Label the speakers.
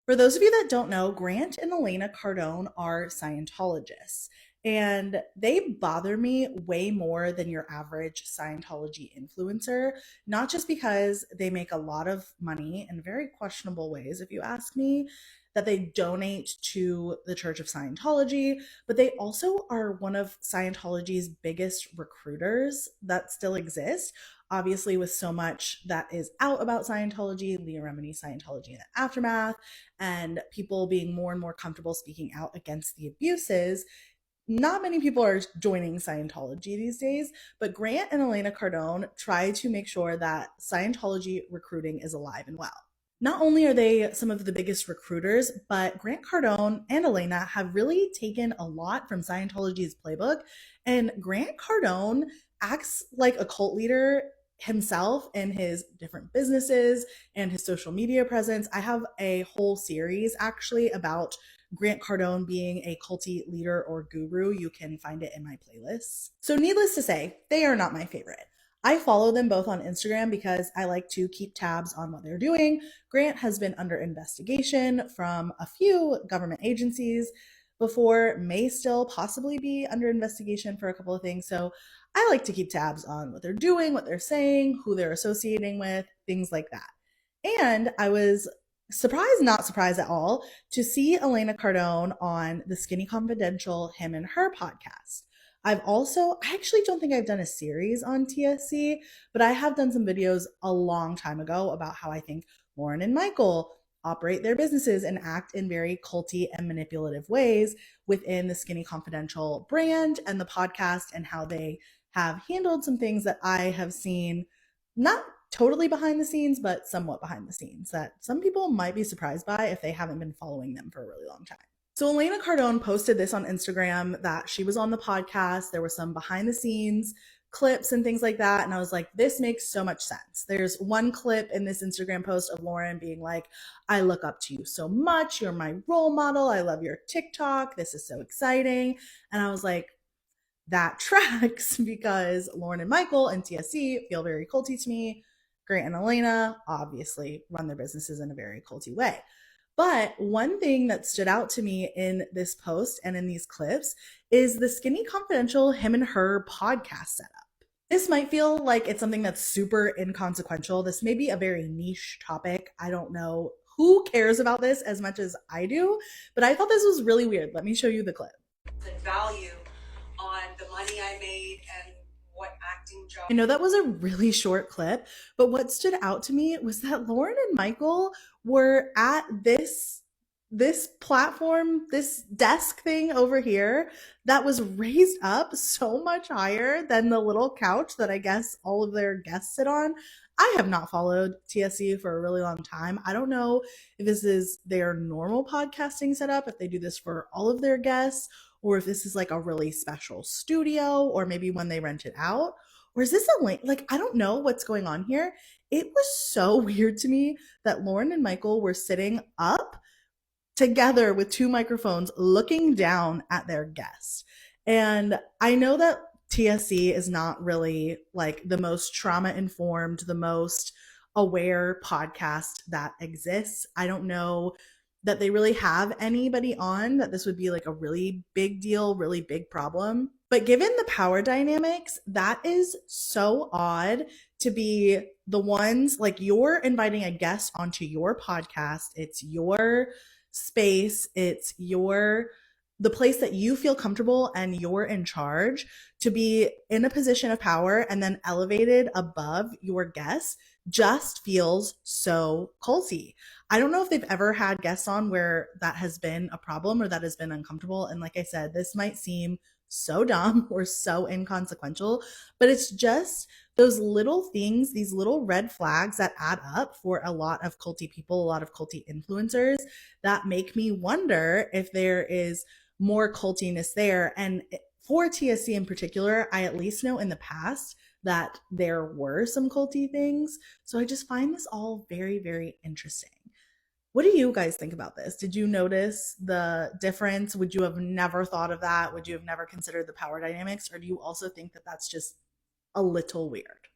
Speaker 1: For those of you that don't know, Grant and Elena Cardone are Scientologists, and they bother me way more than your average Scientology influencer, not just because they make a lot of money in very questionable ways, if you ask me, that they donate to the Church of Scientology, but they also are one of Scientology's biggest recruiters that still exist. Obviously, with so much that is out about Scientology, Leah Remini's Scientology in the aftermath, and people being more and more comfortable speaking out against the abuses, not many people are joining Scientology these days, but Grant and Elena Cardone try to make sure that Scientology recruiting is alive and well. Not only are they some of the biggest recruiters, but Grant Cardone and Elena have really taken a lot from Scientology's playbook. And Grant Cardone acts like a cult leader himself in his different businesses and his social media presence. I have a whole series actually about Grant Cardone being a culty leader or guru. You can find it in my playlists. So, needless to say, they are not my favorite. I follow them both on Instagram because I like to keep tabs on what they're doing. Grant has been under investigation from a few government agencies before, may still possibly be under investigation for a couple of things. So I like to keep tabs on what they're doing, what they're saying, who they're associating with, things like that. And I was surprised, not surprised at all, to see Elena Cardone on the Skinny Confidential Him and Her podcast. I actually don't think I've done a series on TSC, but I have done some videos a long time ago about how I think Lauren and Michael operate their businesses and act in very culty and manipulative ways within the Skinny Confidential brand and the podcast, and how they have handled some things that I have seen, not totally behind the scenes, but somewhat behind the scenes, that some people might be surprised by if they haven't been following them for a really long time. So Elena Cardone posted this on Instagram that she was on the podcast. There were some behind the scenes clips and things like that. And I was like, this makes so much sense. There's one clip in this Instagram post of Lauren being like, I look up to you so much. You're my role model. I love your TikTok. This is so exciting. And I was like, that tracks because Lauren and Michael and TSC feel very culty to me. Grant and Elena obviously run their businesses in a very culty way. But one thing that stood out to me in this post and in these clips is the Skinny Confidential Him and Her podcast setup. This might feel like it's something that's super inconsequential. This may be a very niche topic. I don't know who cares about this as much as I do, but I thought this was really weird. Let me show you the clip.
Speaker 2: The value on the money I made and what acting job.
Speaker 1: I know that was a really short clip, but what stood out to me was that Lauren and Michael were at this platform, this desk thing over here that was raised up so much higher than the little couch that I guess all of their guests sit on. I have not followed TSC for a really long time. I don't know if this is their normal podcasting setup, if they do this for all of their guests, or if this is like a really special studio, or maybe when they rent it out. Or is this a link? Like, I don't know what's going on here. It was so weird to me that Lauren and Michael were sitting up together with two microphones looking down at their guests. And I know that TSC is not really like the most trauma informed, the most aware podcast that exists. I don't know that they really have anybody on that this would be like a really big deal, really big problem. But given the power dynamics, that is so odd to be the ones, like, you're inviting a guest onto your podcast. It's your space. It's the place that you feel comfortable and you're in charge, to be in a position of power and then elevated above your guests just feels so culty. I don't know if they've ever had guests on where that has been a problem or that has been uncomfortable. And like I said, this might seem so dumb or so inconsequential, but it's just those little things, these little red flags that add up for a lot of culty people, a lot of culty influencers, that make me wonder if there is more cultiness there. And for TSC in particular, I at least know in the past that there were some culty things. So I just find this all very, very interesting. What do you guys think about this? Did you notice the difference? Would you have never thought of that? Would you have never considered the power dynamics? Or do you also think that that's just a little weird?